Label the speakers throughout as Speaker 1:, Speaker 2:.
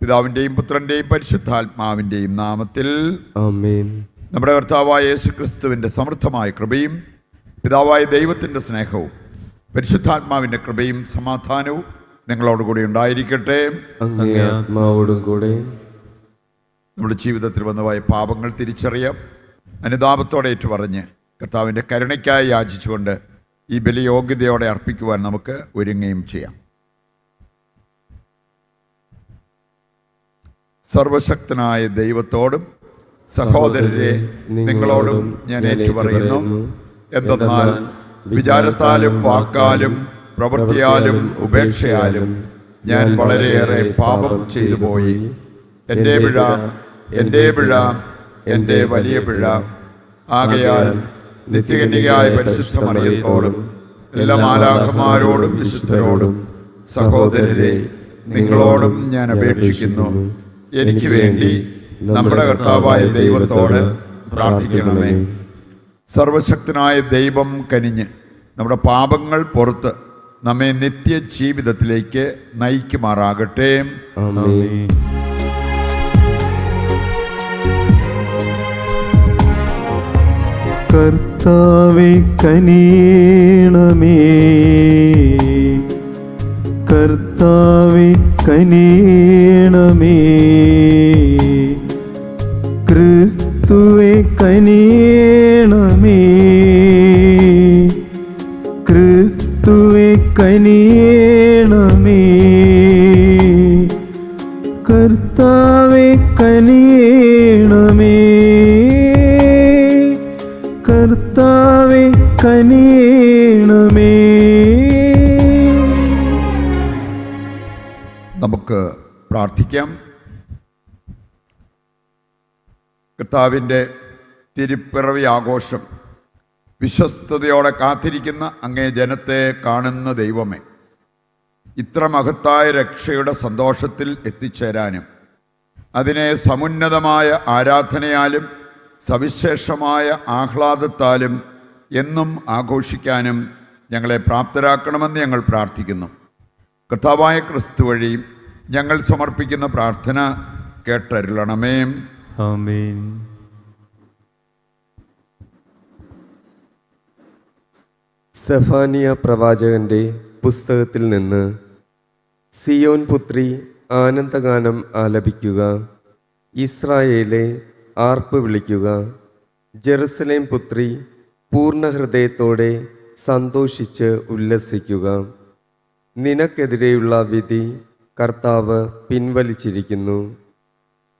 Speaker 1: പിതാവിൻ്റെയും പുത്രൻ്റെയും പരിശുദ്ധാത്മാവിൻ്റെയും നാമത്തിൽ
Speaker 2: ആമേൻ.
Speaker 1: നമ്മുടെ കർത്താവായ യേശുക്രിസ്തുവിൻ്റെ സമൃദ്ധമായ കൃപയും പിതാവായ ദൈവത്തിൻ്റെ സ്നേഹവും പരിശുദ്ധാത്മാവിൻ്റെ കൃപയും സമാധാനവും നിങ്ങളോടുകൂടി ഉണ്ടായിരിക്കട്ടെ.
Speaker 2: അങ്ങേ ആത്മാവോടും കൂടെ.
Speaker 1: നമ്മുടെ ജീവിതത്തിൽ വന്നതായ പാപങ്ങൾ തിരിച്ചറിയാം, അനുതാപത്തോടെ ഏറ്റുപറഞ്ഞ് കർത്താവിൻ്റെ കരുണയ്ക്കായി യാചിച്ചുകൊണ്ട് ഈ ബലിയോഗ്യതയോടെ അർപ്പിക്കുവാൻ നമുക്ക് ഒരുങ്ങുകയും ചെയ്യാം. സർവശക്തനായ ദൈവത്തോടും സഹോദരരെ നിങ്ങളോടും ഞാൻ ഏറ്റുപറയുന്നു, എന്തെന്നാൽ വിചാരത്താലും വാക്കാലും പ്രവൃത്തിയാലും ഉപേക്ഷയാലും ഞാൻ വളരെയേറെ പാപം ചെയ്തു പോയി. എൻ്റെ പിഴ, എൻ്റെ പിഴ, എൻ്റെ വലിയ പിഴ. ആകയാൽ നിത്യകന്യകയായ പരിശുദ്ധ മറിയത്തോടും എല്ലാ മാലാഖമാരോടും വിശുദ്ധരോടും സഹോദരരെ നിങ്ങളോടും ഞാൻ അപേക്ഷിക്കുന്നു, എനിക്ക് വേണ്ടി നമ്മുടെ കർത്താവായ ദൈവത്തോട് പ്രാർത്ഥിക്കണമേ. സർവശക്തനായ ദൈവം കനിഞ്ഞ് നമ്മുടെ പാപങ്ങൾ പുറത്ത് നമ്മെ നിത്യജീവിതത്തിലേക്ക് നയിക്കുമാറാകട്ടെ.
Speaker 2: ആമേൻ. കർത്താവേ കനിയണമേ, കർത്താവേ കനിയണമേ, ക്രിസ്തുവേ കനിയണമേ, ക്രിസ്തുവേ കനിയണമേ, കർത്താവേ കനിയണമേ, കർത്താവേ കനിയണമേ.
Speaker 1: നമുക്ക് പ്രാർത്ഥിക്കാം. കർത്താവിൻ്റെ തിരുപ്പിറവി ആഘോഷം വിശ്വസ്തയോടെ കാത്തിരിക്കുന്ന അങ്ങേ ജനത്തെ കാണുന്ന ദൈവമേ, ഇത്ര മഹത്തായ രക്ഷയുടെ സന്തോഷത്തിൽ എത്തിച്ചേരാനും അതിനെ സമുന്നതമായ ആരാധനയാലും സവിശേഷമായ ആഹ്ലാദത്താലും എന്നും ആഘോഷിക്കാനും ഞങ്ങളെ പ്രാപ്തരാക്കണമെന്ന് ഞങ്ങൾ പ്രാർത്ഥിക്കുന്നു. കർത്താവായ ക്രിസ്തു വഴി ഞങ്ങൾ സമർപ്പിക്കുന്ന പ്രാർത്ഥന കേട്ടരുളണമേ.
Speaker 2: ആമേൻ. സെഫാനിയ പ്രവാചകന്റെ പുസ്തകത്തിൽ നിന്ന്. സിയോൻ പുത്രി ആനന്ദഗാനം ആലപിക്കുക, ഇസ്രായേലെ ആർപ്പ് വിളിക്കുക. ജെറുസലേം പുത്രി പൂർണ്ണ ഹൃദയത്തോടെ സന്തോഷിച്ച് ഉല്ലസിക്കുക. നിനക്കെതിരെയുള്ള വിധി കർത്താവ് പിൻവലിച്ചിരിക്കുന്നു.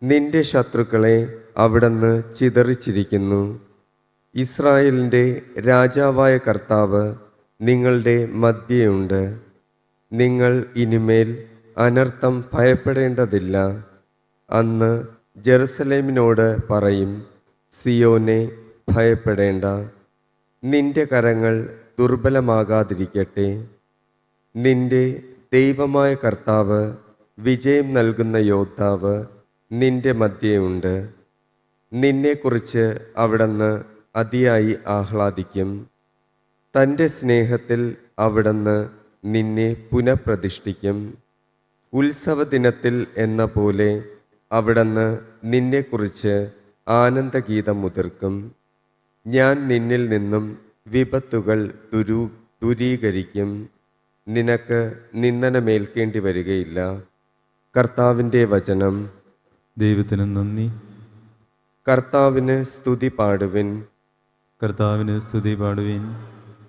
Speaker 2: നിന്റെ ശത്രുക്കളെ അവിടുന്ന് ചിതറിച്ചിരിക്കുന്നു. ഇസ്രായേലിൻ്റെ രാജാവായ കർത്താവ് നിങ്ങളുടെ മധ്യേയുണ്ട്. നിങ്ങൾ ഇനിമേൽ അനർത്ഥം ഭയപ്പെടേണ്ടതില്ല. അന്ന് ജെറുസലേമിനോട് പറയും, സിയോനെ ഭയപ്പെടേണ്ട, നിന്റെ കരങ്ങൾ ദുർബലമാകാതിരിക്കട്ടെ. നിന്റെ ദൈവമായ കർത്താവ്, വിജയം നൽകുന്ന യോദ്ധാവ് നിന്റെ മധ്യേയുണ്ട്. നിന്നെക്കുറിച്ച് അവിടുന്ന് അതിയായി ആഹ്ലാദിക്കും. തൻ്റെ സ്നേഹത്തിൽ അവിടുന്ന് നിന്നെ പുനഃപ്രതിഷ്ഠിക്കും. ഉത്സവദിനത്തിൽ എന്ന പോലെ അവിടുന്ന് നിന്നെക്കുറിച്ച് ആനന്ദഗീതം മുതിർക്കും. ഞാൻ നിന്നിൽ നിന്നും വിപത്തുകൾ ദൂരീകരിക്കും. നിനക്ക് നിന്ദനമേൽക്കേണ്ടി വരികയില്ല. കർത്താവിൻ്റെ വചനം.
Speaker 3: ദൈവത്തിന് നന്ദി.
Speaker 2: കർത്താവിന് സ്തുതി പാടുവിൻ.
Speaker 3: കർത്താവിന് സ്തുതി പാടുവിൻ.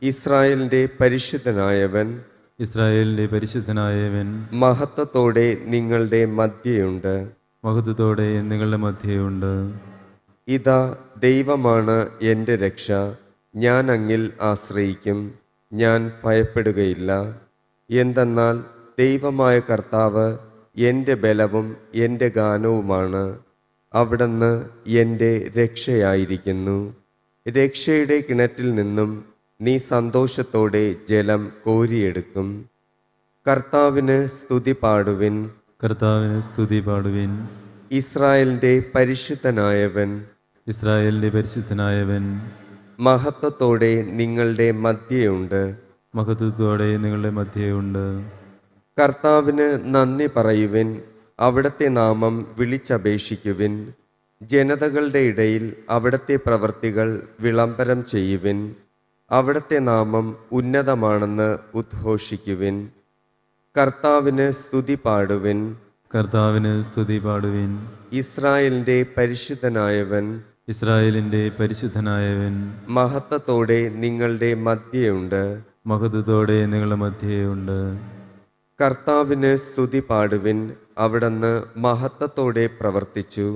Speaker 2: ഇസ്രായേലിൻ്റെ പരിശുദ്ധനായവൻ,
Speaker 3: ഇസ്രായേലിൻ്റെ പരിശുദ്ധനായവൻ
Speaker 2: മഹത്വത്തോടെ നിങ്ങളുടെ മധ്യേയുണ്ട്.
Speaker 3: മഹത്വത്തോടെ നിങ്ങളുടെ മധ്യയുണ്ട്.
Speaker 2: ഇതാ ദൈവമാണ് എൻ്റെ രക്ഷ, ഞാൻ അങ്ങിൽ ആശ്രയിക്കും, ഞാൻ ഭയപ്പെടുകയില്ല. എന്തെന്നാൽ ദൈവമായ കർത്താവ് എൻ്റെ ബലവും എൻ്റെ ഗാനവുമാണ്. അവിടുന്ന് എൻ്റെ രക്ഷയായിരിക്കുന്നു. രക്ഷയുടെ കിണറ്റിൽ നിന്നും നീ സന്തോഷത്തോടെ ജലം കോരിയെടുക്കും. കർത്താവിന് സ്തുതി പാടുവിൻ.
Speaker 3: കർത്താവിന് സ്തുതി പാടുവിൻ.
Speaker 2: ഇസ്രായേലിൻ്റെ പരിശുദ്ധനായവൻ,
Speaker 3: ഇസ്രായേലിൻ്റെ പരിശുദ്ധനായവൻ
Speaker 2: മഹത്വത്തോടെ നിങ്ങളുടെ മധ്യേയുണ്ട്.
Speaker 3: മഹത്വത്തോടെ നിങ്ങളുടെ മധ്യയുണ്ട്.
Speaker 2: കർത്താവിന് നന്ദി പറയുവിൻ, അവിടുത്തെ നാമം വിളിച്ചപേക്ഷിക്കുവിൻ. ജനതകളുടെ ഇടയിൽ അവിടുത്തെ പ്രവൃത്തികൾ വിളംബരം ചെയ്യുവിൻ. അവിടുത്തെ നാമം ഉന്നതമാണെന്ന് ഉദ്ഘോഷിക്കുവിൻ. കർത്താവിന് സ്തുതി പാടുവിൻ.
Speaker 3: കർത്താവിന് സ്തുതി പാടുവിൻ.
Speaker 2: ഇസ്രായേലിൻ്റെ പരിശുദ്ധനായവൻ,
Speaker 3: ഇസ്രായേലിൻ്റെ പരിശുദ്ധനായവൻ
Speaker 2: മഹത്വത്തോടെ നിങ്ങളുടെ മധ്യയുണ്ട്.
Speaker 3: മഹത്വത്തോടെ നിങ്ങളുടെ മധ്യേയുണ്ട്.
Speaker 2: കർത്താവിന് സ്തുതി പാടുവിൻ. അവിടുന്ന് മഹത്വത്തോടെ പ്രവർത്തിച്ചു.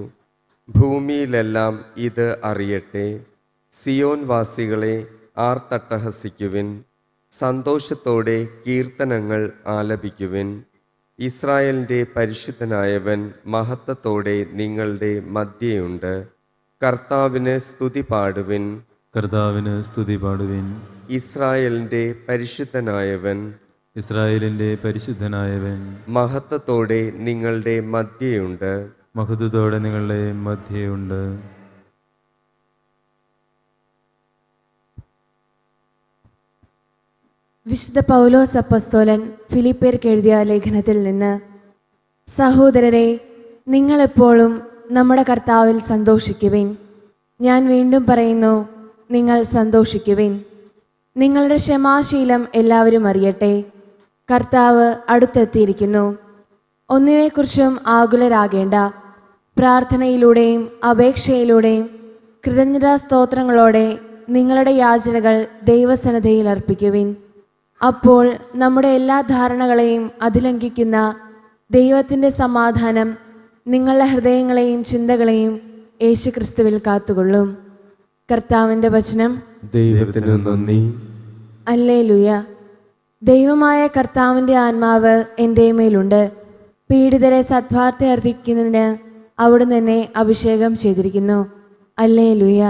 Speaker 2: ഭൂമിയിലെല്ലാം ഇത് അറിയട്ടെ. സിയോൻ വാസികളെ ആർത്തട്ടഹസിക്കുവിൻ. സന്തോഷത്തോടെ കീർത്തനങ്ങൾ ആലപിക്കുവിൻ. ഇസ്രായേലിൻ്റെ പരിശുദ്ധനായവൻ മഹത്വത്തോടെ നിങ്ങളുടെ മധ്യയുണ്ട്. കർത്താവിന് സ്തുതി പാടുവിൻ.
Speaker 3: കർത്താവിന് സ്തുതി പാടുവിൻ.
Speaker 2: ഇസ്രായേലിൻ്റെ പരിശുദ്ധനായവൻ,
Speaker 3: ഇസ്രായേലിൻ്റെ പരിശുദ്ധനായവൻ
Speaker 2: മഹത്വത്തോടെ നിങ്ങളുടെ മധ്യയുണ്ട്.
Speaker 3: മഹത്വത്തോടെ നിങ്ങളുടെ മധ്യേയുണ്ട്.
Speaker 4: വിശുദ്ധ പൗലോസ് അപ്പസ്തോലൻ ഫിലിപ്പിയർക്ക് എഴുതിയ ലേഖനത്തിൽ നിന്ന്: സഹോദരരെ, നിങ്ങളെപ്പോഴും നമ്മുടെ കർത്താവിൽ സന്തോഷിക്കുവിൻ. ഞാൻ വീണ്ടും പറയുന്നു, നിങ്ങൾ സന്തോഷിക്കുവിൻ. നിങ്ങളുടെ ക്ഷമാശീലം എല്ലാവരും അറിയട്ടെ. കർത്താവ് അടുത്തെത്തിയിരിക്കുന്നു. ഒന്നിനെക്കുറിച്ചും ആകുലരാകേണ്ട. പ്രാർത്ഥനയിലൂടെയും അപേക്ഷയിലൂടെയും കൃതജ്ഞതാ സ്തോത്രങ്ങളോടെ നിങ്ങളുടെ യാചനകൾ ദൈവസന്നിധിയിൽ അർപ്പിക്കുവിൻ. അപ്പോൾ നമ്മുടെ എല്ലാ ധാരണകളെയും അതിലംഘിക്കുന്ന ദൈവത്തിൻ്റെ സമാധാനം നിങ്ങളുടെ ഹൃദയങ്ങളെയും ചിന്തകളെയും യേശുക്രിസ്തുവിൽ കാത്തുകൊള്ളും. കർത്താവിൻ്റെ വചനം.
Speaker 2: ദൈവത്തിന് നന്ദി.
Speaker 4: ഹല്ലേലൂയ. ദൈവമായ കർത്താവിൻ്റെ ആത്മാവ് എൻ്റെ മേലുണ്ട്. പീഡിതരെ സദ്വാർത്ത അറിയിക്കുന്നതിന് അവിടുന്ന് എന്നെ അഭിഷേകം ചെയ്തിരിക്കുന്നു. ഹല്ലേലൂയ.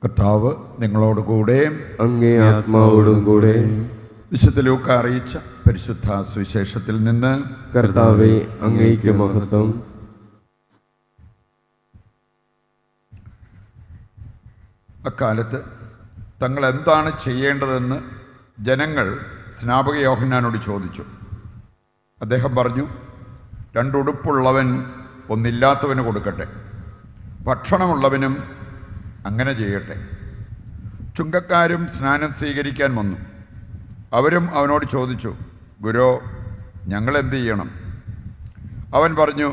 Speaker 1: കർത്താവ് നിങ്ങളോട് കൂടെ.
Speaker 2: അങ്ങേ ആത്മാവോടും കൂടെ.
Speaker 1: വിശുദ്ധ ലൂക്ക അറിയിച്ച പരിശുദ്ധ സുവിശേഷത്തിൽ നിന്ന്.
Speaker 2: കർത്താവേ, അങ്ങേക്ക് മഹത്വം.
Speaker 1: അക്കാലത്ത് തങ്ങൾ എന്താണ് ചെയ്യേണ്ടതെന്ന് ജനങ്ങൾ സ്നാപക യോഹന്നാനോട് ചോദിച്ചു. അദ്ദേഹം പറഞ്ഞു, രണ്ടുടുപ്പുള്ളവൻ ഒന്നില്ലാത്തവന് കൊടുക്കട്ടെ, ഭക്ഷണമുള്ളവനും അങ്ങനെ ചെയ്യട്ടെ. ചുങ്കക്കാരും സ്നാനം സ്വീകരിക്കാൻ വന്നു. അവരും അവനോട് ചോദിച്ചു, ഗുരോ, ഞങ്ങൾ എന്ത് ചെയ്യണം? അവൻ പറഞ്ഞു,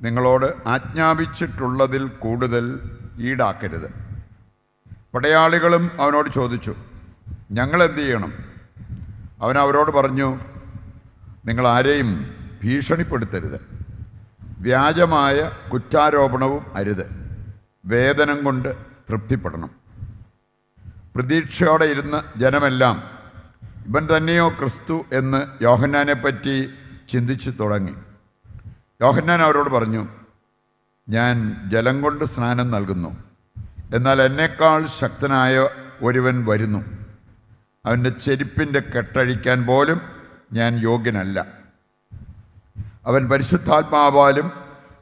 Speaker 1: നിങ്ങളോട് ആജ്ഞാപിച്ചിട്ടുള്ളതിൽ കൂടുതൽ ഈടാക്കരുത്. പടയാളികളും അവനോട് ചോദിച്ചു, ഞങ്ങൾ എന്ത് ചെയ്യണം? അവൻ അവരോട് പറഞ്ഞു, നിങ്ങൾ ആരെയും ഭീഷണിപ്പെടുത്തരുത്. വ്യാജമായ കുറ്റാരോപണവും അരുത്. വേതനം കൊണ്ട് തൃപ്തിപ്പെടണം. പ്രതീക്ഷയോടെ ഇരുന്ന ജനമെല്ലാം ഇവൻ തന്നെയോ ക്രിസ്തു എന്ന് യോഹന്നാനെപ്പറ്റി ചിന്തിച്ചു തുടങ്ങി. യോഹന്നാൻ അവരോട് പറഞ്ഞു, ഞാൻ ജലം കൊണ്ട് സ്നാനം നൽകുന്നു. എന്നാൽ എന്നേക്കാൾ ശക്തനായ ഒരുവൻ വരുന്നു. അവൻ്റെ ചെരുപ്പിൻ്റെ കെട്ടഴിക്കാൻ പോലും ഞാൻ യോഗ്യനല്ല. അവൻ പരിശുദ്ധാത്മാവാലും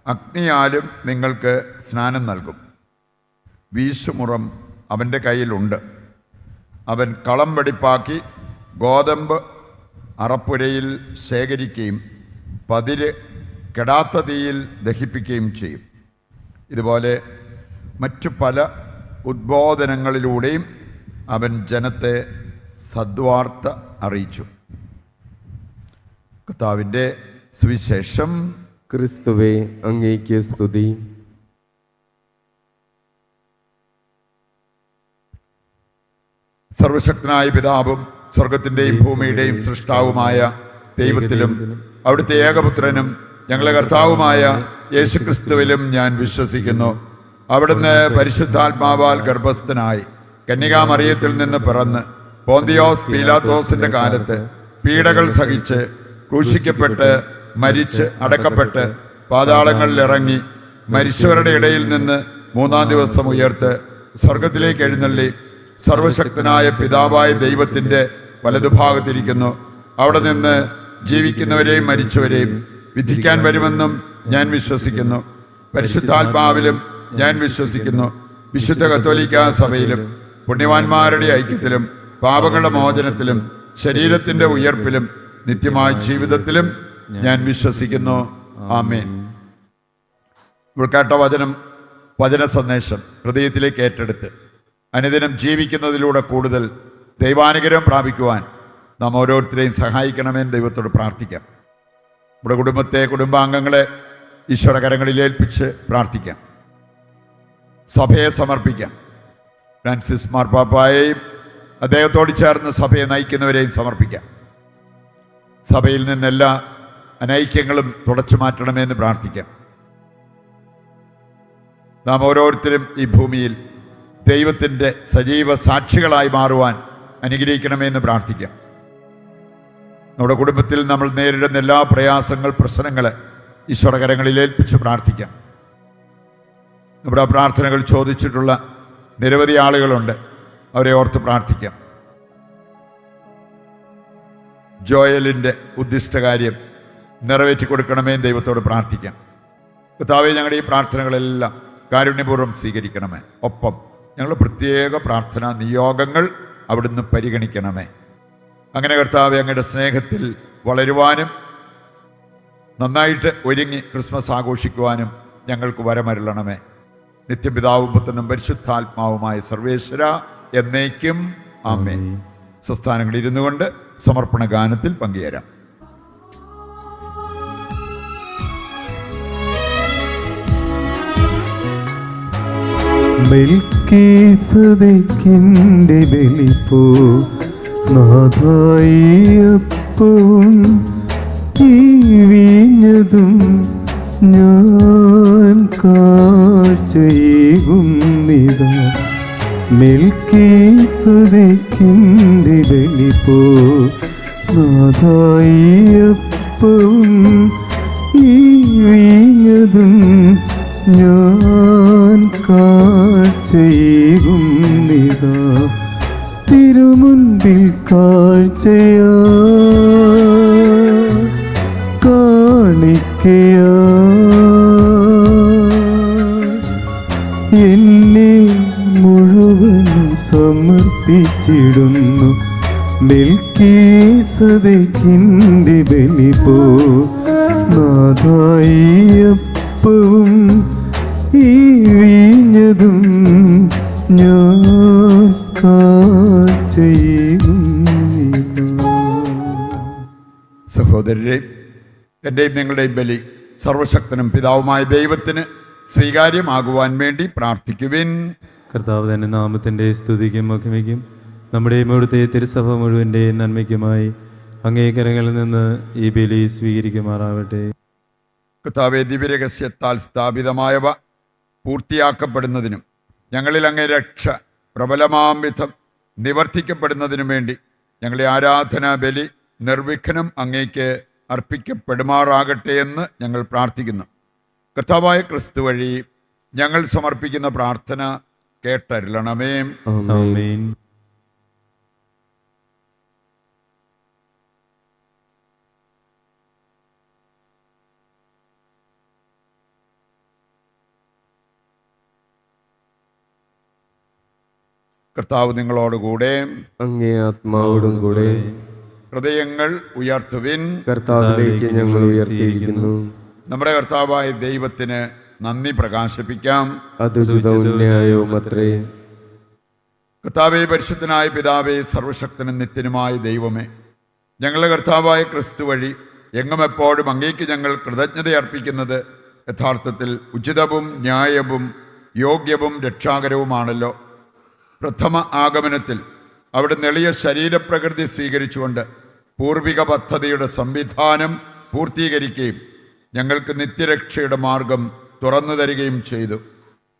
Speaker 1: അഗ്നിയാലും നിങ്ങൾക്ക് സ്നാനം നൽകും. വീശുമുറം അവൻ്റെ കയ്യിലുണ്ട്. അവൻ കളം വെടിപ്പാക്കി ഗോതമ്പ് അറപ്പുരയിൽ ശേഖരിക്കുകയും പതിര് കെടാത്ത തീയിൽ ദഹിപ്പിക്കുകയും ചെയ്യും. ഇതുപോലെ മറ്റു പല ഉദ്ബോധനങ്ങളിലൂടെയും അവൻ ജനത്തെ സദ്വാർത്ത അറിയിച്ചു. കർത്താവിൻ്റെ സുവിശേഷം.
Speaker 2: ക്രിസ്തുവേ, അങ്ങേക്ക് സ്തുതി.
Speaker 1: സർവശക്തനായ പിതാവും സ്വർഗത്തിൻ്റെയും ഭൂമിയുടെയും സൃഷ്ടാവുമായ ദൈവത്തിലും അവിടുത്തെ ഏകപുത്രനും ഞങ്ങളെ കർത്താവുമായ യേശുക്രിസ്തുവിലും ഞാൻ വിശ്വസിക്കുന്നു. അവിടുന്ന് പരിശുദ്ധാത്മാവാൽ ഗർഭസ്ഥനായി കന്യകാമറിയത്തിൽ നിന്ന് പിറന്ന് പോന്തിയോസ് പീലാത്തോസിന്റെ കാലത്ത് പീഡകൾ സഹിച്ച് ക്രൂശിക്കപ്പെട്ട് മരിച്ച് അടക്കപ്പെട്ട് പാതാളങ്ങളിൽ ഇറങ്ങി മരിച്ചവരുടെ ഇടയിൽ നിന്ന് മൂന്നാം ദിവസം ഉയർത്ത് സ്വർഗത്തിലേക്ക് എഴുന്നള്ളി സർവശക്തനായ പിതാവായ ദൈവത്തിൻ്റെ വലതുഭാഗത്തിരിക്കുന്നു. അവിടെ നിന്ന് ജീവിക്കുന്നവരെയും മരിച്ചവരെയും വിധിക്കാൻ വരുമെന്നും ഞാൻ വിശ്വസിക്കുന്നു. പരിശുദ്ധാത്മാവിലും ഞാൻ വിശ്വസിക്കുന്നു. വിശുദ്ധ കത്തോലിക്കാ സഭയിലും പുണ്യവാന്മാരുടെ ഐക്യത്തിലും പാപങ്ങളുടെ മോചനത്തിലും ശരീരത്തിൻ്റെ ഉയർപ്പിലും നിത്യമായ ജീവിതത്തിലും ഞാൻ വിശ്വസിക്കുന്നു. ആമേൻ. നമ്മൾ കേട്ട വചന സന്ദേശം ഹൃദയത്തിലേക്ക് ഏറ്റെടുത്ത് അനുദിനം ജീവിക്കുന്നതിലൂടെ കൂടുതൽ ദൈവാനുഗ്രഹം പ്രാപിക്കുവാൻ നാം ഓരോരുത്തരെയും സഹായിക്കണമെന്ന് ദൈവത്തോട് പ്രാർത്ഥിക്കാം. നമ്മുടെ കുടുംബാംഗങ്ങളെ ഈശ്വരകരങ്ങളിൽ ഏൽപ്പിച്ച് പ്രാർത്ഥിക്കാം. സഭയെ സമർപ്പിക്കാം. ഫ്രാൻസിസ് മാർപ്പാപ്പായെയും അദ്ദേഹത്തോട് ചേർന്ന് സഭയെ നയിക്കുന്നവരെയും സമർപ്പിക്കാം. സഭയിൽ നിന്നെല്ലാ അനൈക്യങ്ങളും തുടച്ചു മാറ്റണമെന്ന് പ്രാർത്ഥിക്കാം. നാം ഓരോരുത്തരും ഈ ഭൂമിയിൽ ദൈവത്തിൻ്റെ സജീവ സാക്ഷികളായി മാറുവാൻ അനുഗ്രഹിക്കണമെന്ന് പ്രാർത്ഥിക്കാം. നമ്മുടെ കുടുംബത്തിൽ നമ്മൾ നേരിടുന്ന എല്ലാ പ്രശ്നങ്ങളെ ഈശ്വരകരങ്ങളിൽ ഏൽപ്പിച്ച് പ്രാർത്ഥിക്കാം. നമ്മുടെ പ്രാർത്ഥനകൾ ചോദിച്ചിട്ടുള്ള നിരവധി ആളുകളുണ്ട്, അവരെ ഓർത്ത് പ്രാർത്ഥിക്കാം. ജോയലിൻ്റെ ഉദ്ദിഷ്ടകാര്യം നിറവേറ്റി കൊടുക്കണമേ ദൈവത്തോട് പ്രാർത്ഥിക്കാം. കർത്താവേ, ഞങ്ങളുടെ ഈ പ്രാർത്ഥനകളെല്ലാം കാരുണ്യപൂർവ്വം സ്വീകരിക്കണമേ. ഒപ്പം ഞങ്ങളുടെ പ്രത്യേക പ്രാർത്ഥനാ നിയോഗങ്ങൾ അവിടുന്ന് പരിഗണിക്കണമേ. അങ്ങനെ കർത്താവേ, അങ്ങയുടെ സ്നേഹത്തിൽ വളരുവാനും നന്നായിട്ട് ഒരുങ്ങി ക്രിസ്മസ് ആഘോഷിക്കുവാനും ഞങ്ങൾക്ക് വരമരുളണമേ. നിത്യപിതാവും പുത്രനും പരിശുദ്ധാത്മാവുമായ സർവേശ്വര എന്നേക്കും ആമേൻ. സ്വസ്ഥാനങ്ങളിൽ ഇരുന്നു കൊണ്ട് സമർപ്പണ ഗാനത്തിൽ പങ്കുചേരാം.
Speaker 2: മെൽക്കീസദേക്കിന്റെ ബലിപ്പോ നാഥായിയപ്പവും ഈ വീഞ്ഞതും ഞാൻ കാഴ്ചയേകുന്നിതാ. മെൽക്കീസദേക്കിന്റെ ബലിപ്പോ നാഥായിയപ്പവും ഈ വീഞ്ഞതും ഞാൻ കാഴ്ചയേകുന്നിതാ. തിരുമുൻപിൽ കാഴ്ചയാ കാണിക്കയാ എന്നെ മുഴുവനും സമർപ്പിച്ചിടുന്നു. മെൽക്കീസദേക്കിന്റെ ബലിപോ നാഥായിയപ്പവും ഈ വീഞ്ഞതും ഞാൻ കാഴ്ചയേകുന്നിതാ.
Speaker 1: സഹോദരരെ, എൻ്റെയും നിങ്ങളുടെയും ബലി സർവശക്തനും പിതാവുമായ ദൈവത്തിന് സ്വീകാര്യമാകുവാൻ വേണ്ടി പ്രാർത്ഥിക്കുവിൻ.
Speaker 3: കർത്താവ് തന്നെ നാമത്തിൻ്റെ സ്തുതിക്കും മഹിമയ്ക്കും നമ്മുടെ ഇവിടുത്തെ തിരുസഭ മുഴുവൻ്റെ നന്മയ്ക്കുമായി അങ്ങേക്കരങ്ങളിൽ നിന്ന് ഈ ബലി സ്വീകരിക്കുമാറാവട്ടെ.
Speaker 1: കർത്താവേ, ദിവ്യരഹസ്യത്താൽ സ്ഥാപിതമായവ പൂർത്തിയാക്കപ്പെടുന്നതിനും ഞങ്ങളിൽ അങ്ങേ രക്ഷ പ്രബലമാം വിധം നിവർത്തിക്കപ്പെടുന്നതിനും വേണ്ടി ഞങ്ങളെ ആരാധനാ ബലി നിർവിഘ്നം അങ്ങേക്ക് അർപ്പിക്കപ്പെടുമാറാകട്ടെ എന്ന് ഞങ്ങൾ പ്രാർത്ഥിക്കുന്നു. കർത്താവായ ക്രിസ്തു വഴി ഞങ്ങൾ സമർപ്പിക്കുന്ന പ്രാർത്ഥന കേട്ടരുളണമേ.
Speaker 3: ആമേൻ.
Speaker 1: കർത്താവ് നിങ്ങളോടുകൂടെ,
Speaker 2: അങ്ങേ ആത്മാവോടും കൂടെ.
Speaker 1: ഹൃദയങ്ങൾ ഉയർത്തുവിൻ.
Speaker 2: കർത്താവിലേക്ക് ഞങ്ങൾ ഉയർത്തിയിരിക്കുന്നു.
Speaker 1: നമ്മുടെ കർത്താവായ ദൈവത്തിന് നന്ദി പ്രകാശിപ്പിക്കാം.
Speaker 2: അത് ഉചിതവും ന്യായവുമത്രേ.
Speaker 1: കർത്താവേ, പരിശുദ്ധനായ പിതാവേ, സർവശക്തനും നിത്യനുമായ ദൈവമേ, ഞങ്ങളുടെ കർത്താവായ ക്രിസ്തു വഴി എങ്ങും എപ്പോഴും അങ്ങേക്ക് ഞങ്ങൾ കൃതജ്ഞത അർപ്പിക്കുന്നത് യഥാർത്ഥത്തിൽ ഉചിതവും ന്യായവും യോഗ്യവും രക്ഷാകരവുമാണല്ലോ. പ്രഥമ ആഗമനത്തിൽ അവിടുന്ന് എളിയ ശരീരപ്രകൃതി സ്വീകരിച്ചുകൊണ്ട് പൂർവിക പദ്ധതിയുടെ സംവിധാനം പൂർത്തീകരിക്കുകയും ഞങ്ങൾക്ക് നിത്യരക്ഷയുടെ മാർഗം തുറന്നു തരികയും ചെയ്തു.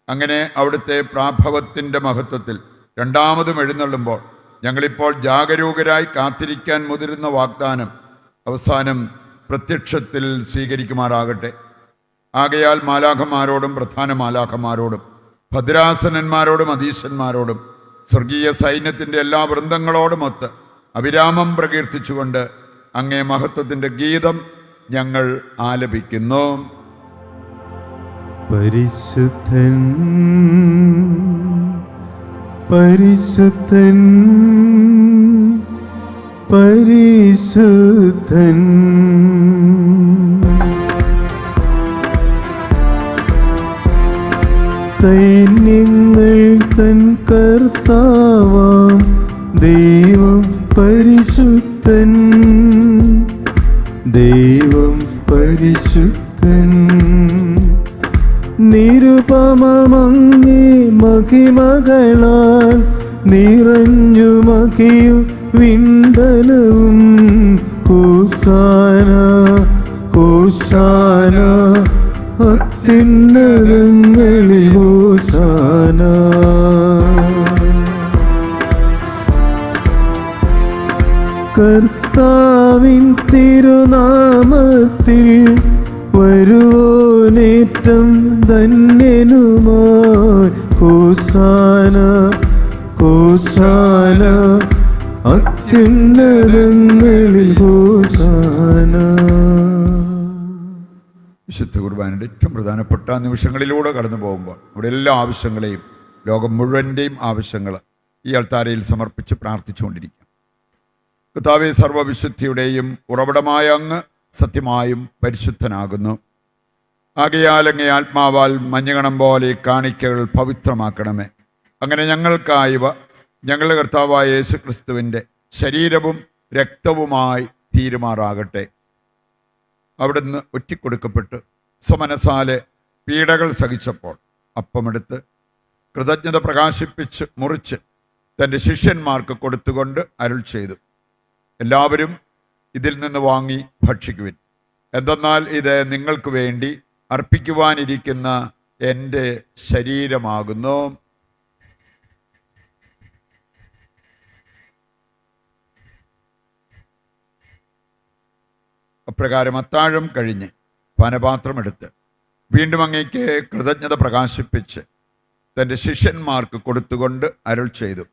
Speaker 1: അങ്ങനെ അവിടുത്തെ പ്രാഭവത്തിൻ്റെ മഹത്വത്തിൽ രണ്ടാമതും എഴുന്നള്ളുമ്പോൾ ഞങ്ങളിപ്പോൾ ജാഗരൂകരായി കാത്തിരിക്കാൻ മുതിരുന്ന വാഗ്ദാനം അവസാനം പ്രത്യക്ഷത്തിൽ സ്വീകരിക്കുമാറാകട്ടെ. ആകയാൽ മാലാഖമാരോടും പ്രധാന മാലാഖമാരോടും ഭദ്രാസനന്മാരോടും അധീശന്മാരോടും സ്വർഗീയ സൈന്യത്തിൻ്റെ എല്ലാ വൃന്ദങ്ങളോടുമൊത്ത് അവിരാമം പ്രകീർത്തിച്ചുകൊണ്ട് അങ്ങേ മഹത്വത്തിൻ്റെ ഗീതം ഞങ്ങൾ ആലപിക്കുന്നു.
Speaker 2: പരിശുദ്ധൻ പരിശുദ്ധൻ പരിശുദ്ധൻ സൈന്യങ്ങൾ തൻ കർത്താവാം ദൈവം പരിശുദ്ധൻ, ദൈവം പരിശുദ്ധൻ. നിരുപമമങ്ങേ മഹിമകളാൽ നിറഞ്ഞു മഹിയും വിണ്ടലവും. ഹോസാന ഹോസാന അത്യുന്നതങ്ങളിൽ ഹോസാന. കർത്താവിൻ തിരുനാമത്തിൽ വരുവോനേറ്റം ധന്യനുമായി. ഹോസാന ഹോസാന അത്യുന്നതങ്ങളിൽ ഹോസാന.
Speaker 1: വിശുദ്ധ കുർബാനയുടെ ഏറ്റവും പ്രധാനപ്പെട്ട നിമിഷങ്ങളിലൂടെ കടന്നു പോകുമ്പോൾ ഇവിടെ എല്ലാ ആവശ്യങ്ങളെയും, ലോകം മുഴുവൻ്റെയും ആവശ്യങ്ങൾ ഈ അൾത്താരയിൽ സമർപ്പിച്ച് പ്രാർത്ഥിച്ചുകൊണ്ടിരിക്കുക. കർത്താവേ, സർവ്വവിശുദ്ധിയുടെയും ഉറവിടമായ അങ്ങ് സത്യമായും പരിശുദ്ധനാകുന്നു. ആകയാൽ അങ്ങേ ആത്മാവാൽ മഞ്ഞുകണം പോലെ കാണിക്കകൾ പവിത്രമാക്കണമേ. അങ്ങനെ ഞങ്ങൾക്കായവ ഞങ്ങളുടെ കർത്താവായ യേശു ക്രിസ്തുവിൻ്റെ ശരീരവും രക്തവുമായി തീരുമാറാകട്ടെ. അവിടുന്ന് ഒറ്റിക്കൊടുക്കപ്പെട്ട് സ്വമനസാലെ പീഡകൾ സഹിച്ചപ്പോൾ അപ്പമെടുത്ത് കൃതജ്ഞത പ്രകാശിപ്പിച്ച് മുറിച്ച് തൻ്റെ ശിഷ്യന്മാർക്ക് കൊടുത്തുകൊണ്ട് അരുൾ ചെയ്തു, എല്ലാവരും ഇതിൽ നിന്ന് വാങ്ങി ഭക്ഷിക്കുവിൻ. എന്തെന്നാൽ ഇത് നിങ്ങൾക്ക് വേണ്ടി അർപ്പിക്കുവാനിരിക്കുന്ന എൻ്റെ ശരീരമാകുന്നു. അപ്രകാരം അത്താഴം കഴിഞ്ഞ് പാനപാത്രമെടുത്ത് വീണ്ടും അങ്ങേക്ക് കൃതജ്ഞത പ്രകാശിപ്പിച്ച് തൻ്റെ ശിഷ്യന്മാർക്ക് കൊടുത്തുകൊണ്ട് അരുൾ ചെയ്തു,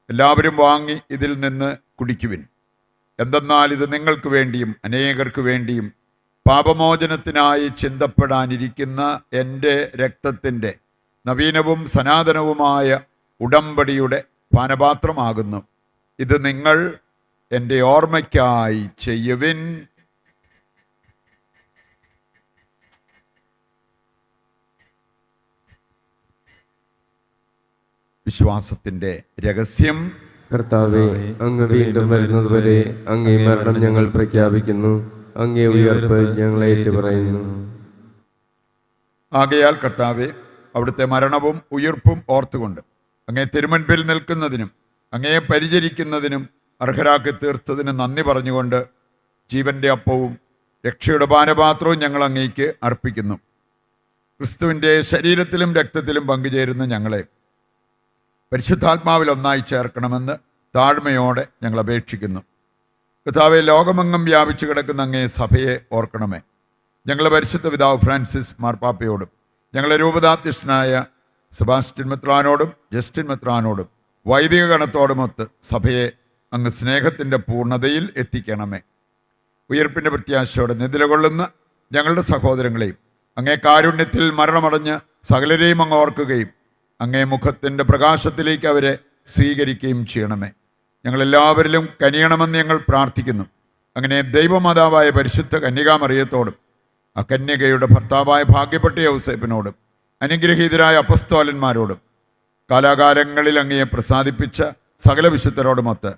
Speaker 1: എല്ലാവരും വാങ്ങി ഇതിൽ നിന്ന് കുടിക്കുവിൻ. എന്തെന്നാൽ ഇത് നിങ്ങൾക്ക് വേണ്ടിയും അനേകർക്ക് വേണ്ടിയും പാപമോചനത്തിനായി ചിന്തപ്പെടാനിരിക്കുന്ന എൻ്റെ രക്തത്തിൻ്റെ നവീനവും സനാതനവുമായ ഉടമ്പടിയുടെ പാനപാത്രമാകുന്നു. ഇത് നിങ്ങൾ എൻ്റെ ഓർമ്മയ്ക്കായി ചെയ്യുവിൻ. വിശ്വാസത്തിൻ്റെ രഹസ്യം.
Speaker 2: കർത്താവേ, അങ്ങ് വീണ്ടും വരുന്നതുവരെ അങ്ങേ മരണം ഞങ്ങൾ പ്രഖ്യാപിക്കുന്നു, അങ്ങേ ഉയർപ്പ് ഞങ്ങൾ ഏറ്റുപറയുന്നു.
Speaker 1: ആകയാൽ കർത്താവേ, അവിടുത്തെ മരണവും ഉയിർപ്പും ഓർത്തുകൊണ്ട് അങ്ങേ തിരുമുൻപിൽ നിൽക്കുന്നതിനും അങ്ങയെ പരിചരിക്കുന്നതിനും അർഹരാക്കി തീർത്തതിന് നന്ദി പറഞ്ഞുകൊണ്ട് ജീവൻ്റെ അപ്പവും രക്ഷയുടെ പാനപാത്രവും ഞങ്ങൾ അങ്ങേക്ക് അർപ്പിക്കുന്നു. ക്രിസ്തുവിൻ്റെ ശരീരത്തിലും രക്തത്തിലും പങ്കുചേരുന്ന ഞങ്ങളെ പരിശുദ്ധാത്മാവിൽ ഒന്നായി ചേർക്കണമെന്ന് താഴ്മയോടെ ഞങ്ങൾ അപേക്ഷിക്കുന്നു. കർത്താവേ, ലോകമെങ്ങും വ്യാപിച്ചു കിടക്കുന്ന അങ്ങേ സഭയെ ഓർക്കണമേ. ഞങ്ങളുടെ പരിശുദ്ധ പിതാവ് ഫ്രാൻസിസ് മാർപ്പാപ്പയോടും ഞങ്ങളുടെ രൂപതാധ്യക്ഷനായ സെബാസ്റ്റ്യൻ മെത്രാനോടും ജസ്റ്റിൻ മെത്രാനോടും വൈദിക ഗണത്തോടുമൊത്ത് സഭയെ അങ്ങ് സ്നേഹത്തിൻ്റെ പൂർണ്ണതയിൽ എത്തിക്കണമേ. ഉയർപ്പിൻ്റെ പ്രത്യാശയോടെ നിലകൊള്ളുന്ന ഞങ്ങളുടെ സഹോദരങ്ങളെയും അങ്ങേ കാരുണ്യത്തിൽ മരണമടഞ്ഞ് സകലരെയും അങ്ങ് ഓർക്കുകയും അങ്ങേ മുഖത്തിൻ്റെ പ്രകാശത്തിലേക്ക് അവരെ സ്വീകരിക്കുകയും ചെയ്യണമേ. ഞങ്ങളെല്ലാവരിലും കനിയണമെന്ന് ഞങ്ങൾ പ്രാർത്ഥിക്കുന്നു. അങ്ങനെ ദൈവമാതാവായ പരിശുദ്ധ കന്യകാമറിയത്തോടും ആ കന്യകയുടെ ഭർത്താവായ ഭാഗ്യപ്പെട്ട യൗസേപ്പിനോടും അനുഗ്രഹീതരായ അപ്പസ്തോലന്മാരോടും കാലാകാലങ്ങളിൽ അങ്ങയെ പ്രസാദിപ്പിച്ച സകല വിശുദ്ധരോടുമൊത്ത്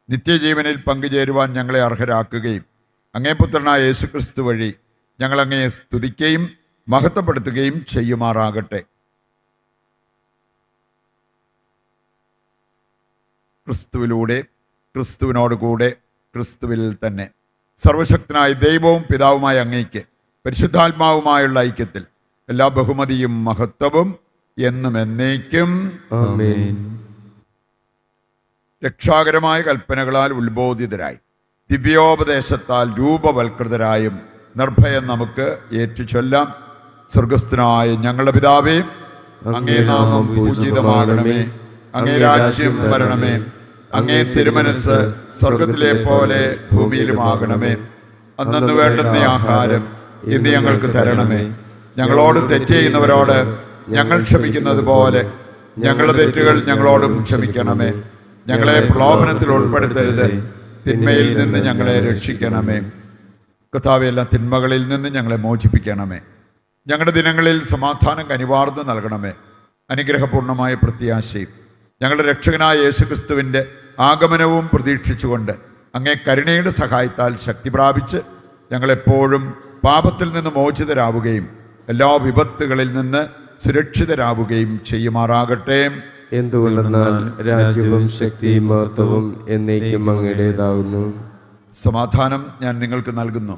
Speaker 1: നിത്യജീവനിൽ പങ്കുചേരുവാൻ ഞങ്ങളെ അർഹരാക്കുകയും അങ്ങേ പുത്രനായ യേശുക്രിസ്തു വഴി ഞങ്ങൾ അങ്ങയെ സ്തുതിക്കുകയും മഹത്വപ്പെടുത്തുകയും ചെയ്യുമാറാകട്ടെ. ക്രിസ്തുവിലൂടെ, ക്രിസ്തുവിനോടുകൂടെ, ക്രിസ്തുവിൽ തന്നെ സർവശക്തനായ ദൈവവും പിതാവുമായ അങ്ങേക്ക് പരിശുദ്ധാത്മാവുമായുള്ള ഐക്യത്തിൽ എല്ലാ ബഹുമതിയും മഹത്വവും എന്നും എന്നേക്കും
Speaker 2: ആമേൻ.
Speaker 1: രക്ഷാകരമായ കൽപ്പനകളാൽ ഉത്ബോധിതരായി ദിവ്യോപദേശത്താൽ രൂപവൽകൃതരായും നിർഭയം നമുക്ക് ഏറ്റുചൊല്ലാം. സ്വർഗസ്ഥനായ ഞങ്ങളുടെ പിതാവേ, അങ്ങേ നാമം പൂജിതമാകണമേ, അങ്ങേ രാജ്യം വരണമേ, അങ്ങേ തിരുമനസ് സ്വർഗത്തിലെ പോലെ ഭൂമിയിലുമാകണമേ. അന്നു വേണ്ടുന്ന ആഹാരം ഇന്ന് ഞങ്ങൾക്ക് തരണമേ. ഞങ്ങളോട് തെറ്റ് ചെയ്യുന്നവരോട് ഞങ്ങൾ ക്ഷമിക്കുന്നത് പോലെ ഞങ്ങളുടെ തെറ്റുകൾ ഞങ്ങളോടും ക്ഷമിക്കണമേ. ഞങ്ങളെ പ്രലോഭനത്തിൽ ഉൾപ്പെടുത്തരുത്, തിന്മയിൽ നിന്ന് ഞങ്ങളെ രക്ഷിക്കണമേ. കർത്താവേ, എല്ലാ തിന്മകളിൽ നിന്ന് ഞങ്ങളെ മോചിപ്പിക്കണമേ. ഞങ്ങളുടെ ദിനങ്ങളിൽ സമാധാനം കനിവാർന്ന് നൽകണമേ. അനുഗ്രഹപൂർണമായ പ്രത്യാശയും ഞങ്ങളുടെ രക്ഷകനായ യേശുക്രിസ്തുവിൻ്റെ ആഗമനവും പ്രതീക്ഷിച്ചുകൊണ്ട് അങ്ങേ കരുണയുടെ സഹായത്താൽ ശക്തി പ്രാപിച്ച് ഞങ്ങളെപ്പോഴും പാപത്തിൽ നിന്ന് മോചിതരാവുകയും എല്ലാ വിപത്തുകളിൽ നിന്ന് സുരക്ഷിതരാവുകയും ചെയ്യുമാറാകട്ടെ.
Speaker 2: എന്തുകൊണ്ടെന്നാൽ രാജ്യവും ശക്തിയും മഹത്വവും എന്നേക്കും അങ്ങയുടേതാകുന്നു.
Speaker 1: സമാധാനം ഞാൻ നിങ്ങൾക്ക് നൽകുന്നു,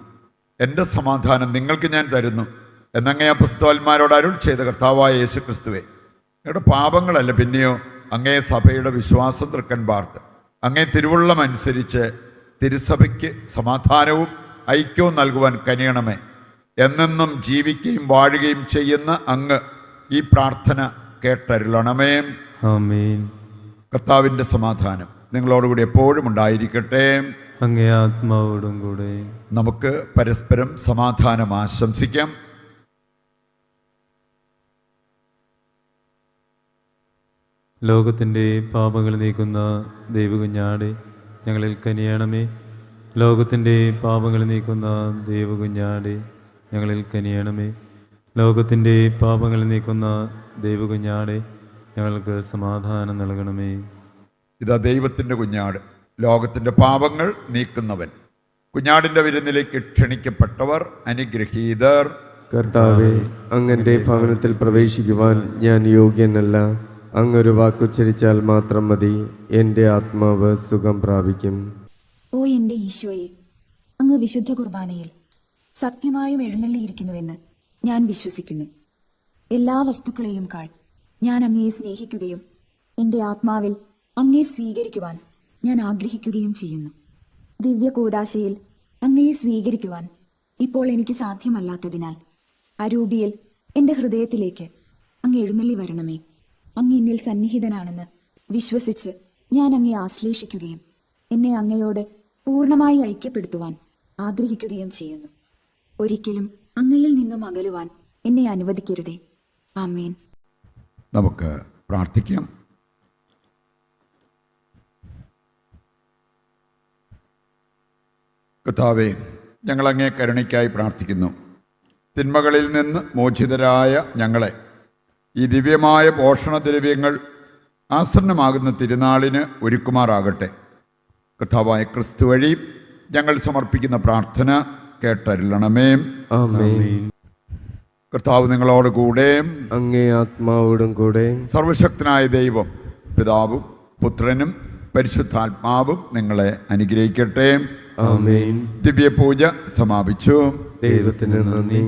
Speaker 1: എൻ്റെ സമാധാനം നിങ്ങൾക്ക് ഞാൻ തരുന്നു എന്നങ്ങേ അപ്പസ്തോലന്മാരോട് അരുൾ ചെയ്ത കർത്താവായ യേശുക്രിസ്തുവേ, ഞങ്ങളുടെ പാപങ്ങളല്ല പിന്നെയോ അങ്ങേ സഭയുടെ വിശ്വാസം തൃക്കൻ പാർത്ത് അങ്ങേ തിരുവുള്ളം അനുസരിച്ച് തിരുസഭയ്ക്ക് സമാധാനവും ഐക്യവും നൽകുവാൻ കനിയണമേ. എന്നെന്നും ജീവിക്കുകയും വാഴുകയും ചെയ്യുന്ന അങ്ങ് ഈ പ്രാർത്ഥന കേട്ടരുളണമേ.
Speaker 3: ആമേൻ.
Speaker 1: കർത്താവിൻ്റെ സമാധാനം നിങ്ങളോടുകൂടി എപ്പോഴും ഉണ്ടായിരിക്കട്ടെ.
Speaker 3: അങ്ങേ ആത്മാവോടും കൂടെ.
Speaker 1: നമുക്ക് പരസ്പരം സമാധാനം ആശംസിക്കാം.
Speaker 3: ലോകത്തിൻ്റെ പാപങ്ങൾ നീക്കുന്ന ദൈവകുഞ്ഞാടെ ഞങ്ങളിൽ കനിയണമേ. ലോകത്തിൻ്റെ പാപങ്ങൾ നീക്കുന്ന ദൈവകുഞ്ഞാടെ ഞങ്ങളിൽ കനിയണമേ. ലോകത്തിൻ്റെ പാപങ്ങൾ നീക്കുന്ന ദൈവകുഞ്ഞാടെ ഞങ്ങൾക്ക് സമാധാനം നൽകണമേ.
Speaker 1: ഇതാ ദൈവത്തിൻ്റെ കുഞ്ഞാട്, ലോകത്തിൻ്റെ പാപങ്ങൾ നീക്കുന്നവൻ. കുഞ്ഞാടിൻ്റെ വിരുന്നിലേക്ക് ക്ഷണിക്കപ്പെട്ടവർ അനുഗ്രഹീതർ.
Speaker 2: കർത്താവെ, അങ്ങന്റെ ഭവനത്തിൽ പ്രവേശിക്കുവാൻ ഞാൻ യോഗ്യനല്ല. അങ്ങൊരു വാക്കുച്ചരിച്ചാൽ മാത്രം മതി, എൻ്റെ ആത്മാവ് സുഖം പ്രാപിക്കും.
Speaker 5: ഓ എൻ്റെ ഈശോയെ, അങ്ങ് വിശുദ്ധ കുർബാനയിൽ സത്യമായും എഴുന്നള്ളിയിരിക്കുന്നുവെന്ന് ഞാൻ വിശ്വസിക്കുന്നു. എല്ലാ വസ്തുക്കളെയും കാൾ ഞാൻ അങ്ങയെ സ്നേഹിക്കുകയും എൻ്റെ ആത്മാവിൽ അങ്ങയെ സ്വീകരിക്കുവാൻ ഞാൻ ആഗ്രഹിക്കുകയും ചെയ്യുന്നു. ദിവ്യ കൂദാശയിൽ അങ്ങയെ സ്വീകരിക്കുവാൻ ഇപ്പോൾ എനിക്ക് സാധ്യമല്ലാത്തതിനാൽ അരൂപിയിൽ എൻ്റെ ഹൃദയത്തിലേക്ക് അങ്ങ് എഴുന്നള്ളി വരണമേ. അങ്ങ് എന്നിൽ സന്നിഹിതനാണെന്ന് വിശ്വസിച്ച് ഞാൻ അങ്ങയെ ആശ്ലേഷിക്കുകയും എന്നെ അങ്ങയോട് പൂർണ്ണമായി ഐക്യപ്പെടുത്തുവാൻ ആഗ്രഹിക്കുകയും ചെയ്യുന്നു. ഒരിക്കലും അങ്ങയിൽ നിന്നും അകലുവാൻ എന്നെ അനുവദിക്കരുതേ. ആമേൻ.
Speaker 1: നമുക്ക് പ്രാർത്ഥിക്കാം. കർത്താവേ, ഞങ്ങൾ അങ്ങേ കരുണയ്ക്കായി പ്രാർത്ഥിക്കുന്നു. തിന്മകളിൽ നിന്ന് മോചിതരായ ഞങ്ങളെ ഈ ദിവ്യമായ പോഷണദ്രവ്യങ്ങൾ ആസന്നമാകുന്ന തിരുനാളിന് ഒരുക്കുമാറാകട്ടെ. കർത്താവായ ക്രിസ്തു വഴി ഞങ്ങൾ സമർപ്പിക്കുന്ന പ്രാർത്ഥന കേട്ടരുളണമേ.
Speaker 2: ആമേൻ.
Speaker 1: കർത്താവ് നിങ്ങളോട് കൂടെ.
Speaker 2: അങ്ങേ ആത്മാവോടും കൂടെ.
Speaker 1: സർവശക്തനായ ദൈവം പിതാവും പുത്രനും പരിശുദ്ധാത്മാവും നിങ്ങളെ അനുഗ്രഹിക്കട്ടെ.
Speaker 2: ആമേൻ.
Speaker 1: ദിവ്യപൂജ സമാപിച്ചു.
Speaker 2: ദൈവത്തിന് നന്ദി.